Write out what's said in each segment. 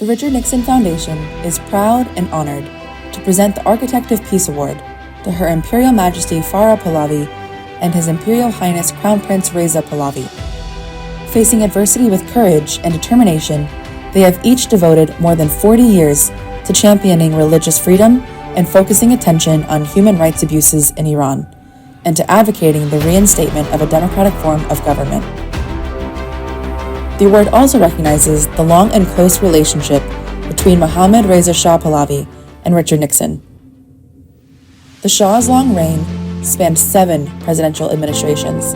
The Richard Nixon Foundation is proud and honored to present the Architect of Peace Award to Her Imperial Majesty Farah Pahlavi and His Imperial Highness Crown Prince Reza Pahlavi. Facing adversity with courage and determination, they have each devoted more than 40 years to championing religious freedom and focusing attention on human rights abuses in Iran, and to advocating the reinstatement of a democratic form of government. The award also recognizes the long and close relationship between Mohammad Reza Shah Pahlavi and Richard Nixon. The Shah's long reign spanned 7 presidential administrations.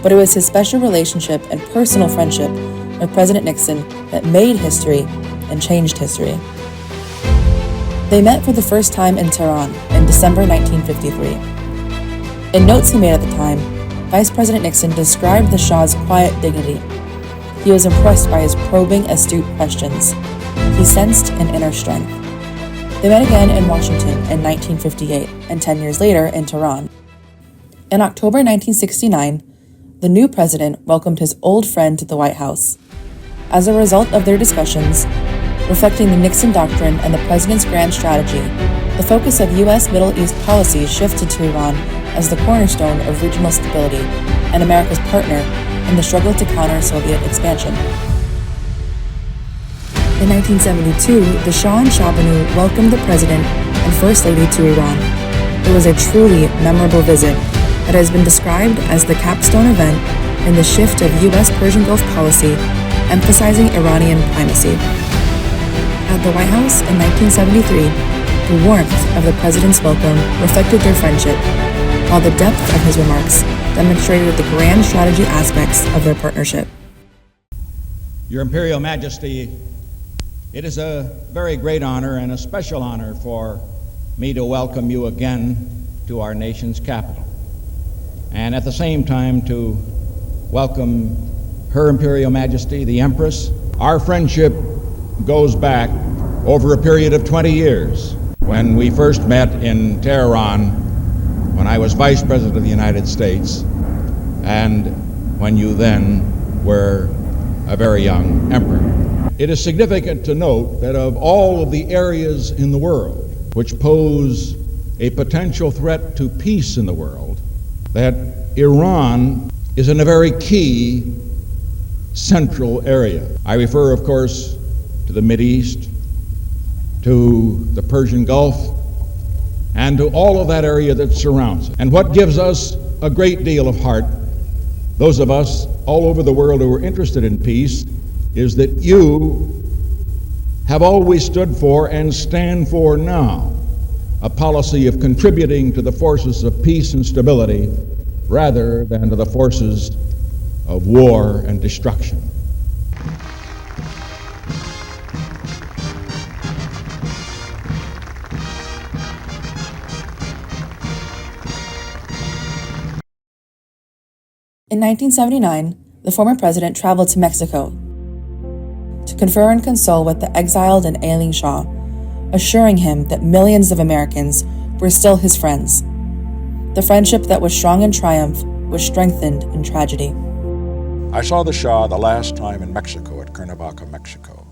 But it was his special relationship and personal friendship with President Nixon that made history and changed history. They met for the first time in Tehran in December 1953. In notes he made at the time, Vice President Nixon described the Shah's quiet dignity. He was impressed by his probing, astute questions. He sensed an inner strength. They met again in Washington in 1958, and 10 years later in Tehran. In October 1969, the new president welcomed his old friend to the White House. As a result of their discussions, reflecting the Nixon Doctrine and the president's grand strategy, the focus of U.S. Middle East policy shifted to Iran as the cornerstone of regional stability and America's partner in the struggle to counter Soviet expansion. In 1972, the Shah and Shahbanu welcomed the president and First Lady to Iran. It was a truly memorable visit that has been described as the capstone event in the shift of U.S. Persian Gulf policy, emphasizing Iranian primacy. At the White House in 1973, the warmth of the president's welcome reflected their friendship, while the depth of his remarks demonstrated the grand strategy aspects of their partnership. Your Imperial Majesty, it is a very great honor and a special honor for me to welcome you again to our nation's capital, and at the same time to welcome Her Imperial Majesty, the Empress. Our friendship goes back over a period of 20 years. When we first met in Tehran, when I was Vice President of the United States, and when you then were a very young emperor. It is significant to note that of all of the areas in the world which pose a potential threat to peace in the world, that Iran is in a very key central area. I refer, of course, to the Mideast, to the Persian Gulf, and to all of that area that surrounds it. And what gives us a great deal of heart, those of us all over the world who are interested in peace, is that you have always stood for and stand for now a policy of contributing to the forces of peace and stability rather than to the forces of war and destruction. In 1979, the former president traveled to Mexico to confer and console with the exiled and ailing Shah, assuring him that millions of Americans were still his friends. The friendship that was strong in triumph was strengthened in tragedy. I saw the Shah the last time in Mexico, at Cuernavaca, Mexico.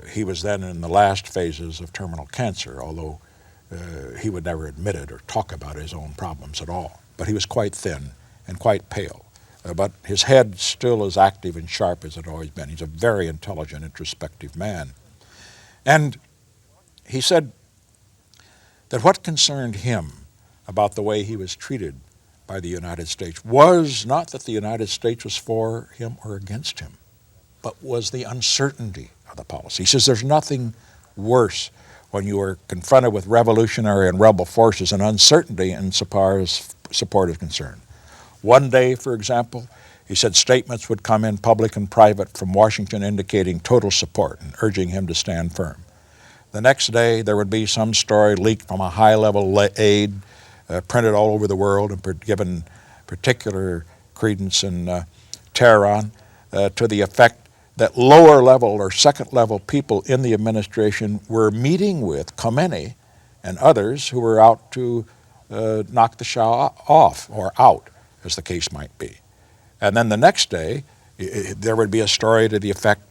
He was then in the last phases of terminal cancer, although he would never admit it or talk about his own problems at all. But he was quite thin and quite pale. But his head still as active and sharp as it had always been. He's a very intelligent, introspective man. And he said that what concerned him about the way he was treated by the United States was not that the United States was for him or against him, but was the uncertainty of the policy. He says there's nothing worse when you are confronted with revolutionary and rebel forces and uncertainty insofar as support is concerned. One day, for example, he said statements would come in, public and private, from Washington indicating total support and urging him to stand firm. The next day, there would be some story leaked from a high-level aide, printed all over the world and given particular credence in Tehran, to the effect that lower-level or second-level people in the administration were meeting with Khomeini and others who were out to knock the Shah off, or out, as the case might be. And then the next day, there would be a story to the effect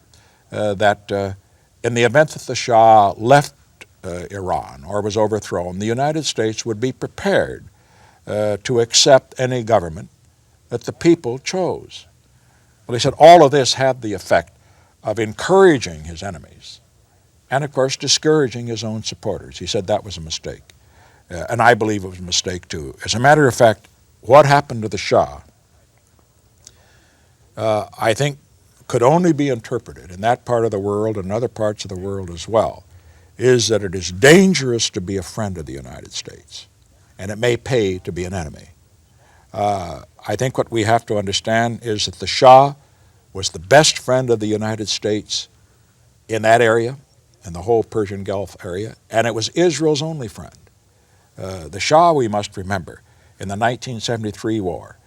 that in the event that the Shah left Iran or was overthrown, the United States would be prepared to accept any government that the people chose. Well, he said all of this had the effect of encouraging his enemies and, of course, discouraging his own supporters. He said that was a mistake. And I believe it was a mistake, too. As a matter of fact, what happened to the Shah, I think, could only be interpreted in that part of the world and other parts of the world as well, is that it is dangerous to be a friend of the United States, and it may pay to be an enemy. I think what we have to understand is that the Shah was the best friend of the United States in that area, in the whole Persian Gulf area, and it was Israel's only friend. The Shah, we must remember, in the 1973 war,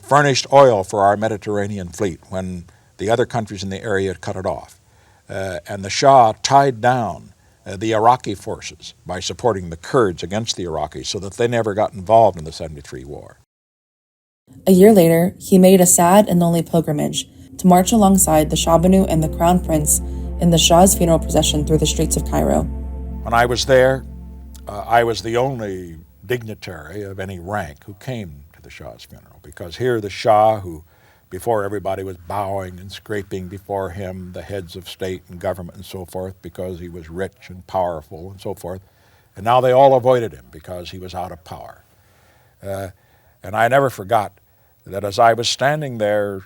furnished oil for our Mediterranean fleet when the other countries in the area had cut it off. And the Shah tied down the Iraqi forces by supporting the Kurds against the Iraqis so that they never got involved in the 73 war. A year later, he made a sad and lonely pilgrimage to march alongside the Shah Banu and the Crown Prince in the Shah's funeral procession through the streets of Cairo. When I was there, I was the only dignitary of any rank who came to the Shah's funeral, because here the Shah, who before everybody was bowing and scraping before him, the heads of state and government and so forth, because he was rich and powerful and so forth, and now they all avoided him because he was out of power. And I never forgot that as I was standing there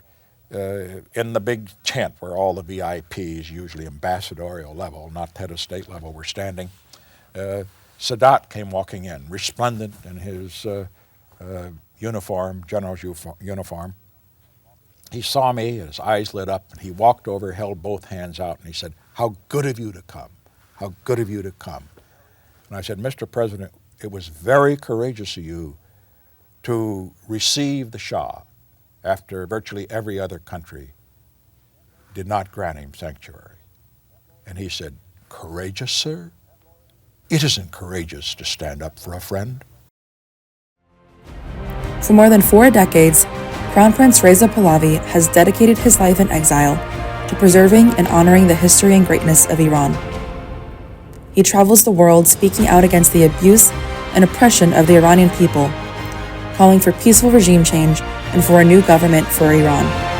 in the big tent where all the VIPs, usually ambassadorial level, not head of state level, were standing, Sadat came walking in, resplendent in his uniform, general's uniform. He saw me, his eyes lit up, and he walked over, held both hands out, and he said, "How good of you to come. How good of you to come." And I said, "Mr. President, it was very courageous of you to receive the Shah after virtually every other country did not grant him sanctuary." And he said, "Courageous, sir? It isn't courageous to stand up for a friend." For more than 4 decades, Crown Prince Reza Pahlavi has dedicated his life in exile to preserving and honoring the history and greatness of Iran. He travels the world speaking out against the abuse and oppression of the Iranian people, calling for peaceful regime change and for a new government for Iran.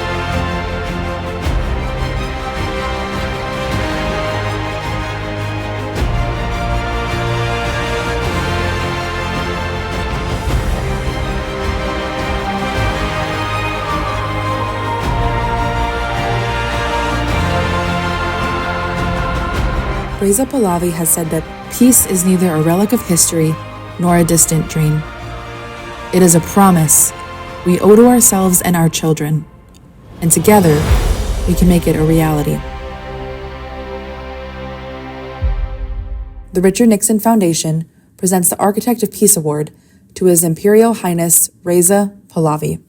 Reza Pahlavi has said that peace is neither a relic of history nor a distant dream. It is a promise we owe to ourselves and our children, and together we can make it a reality. The Richard Nixon Foundation presents the Architect of Peace Award to His Imperial Highness Reza Pahlavi.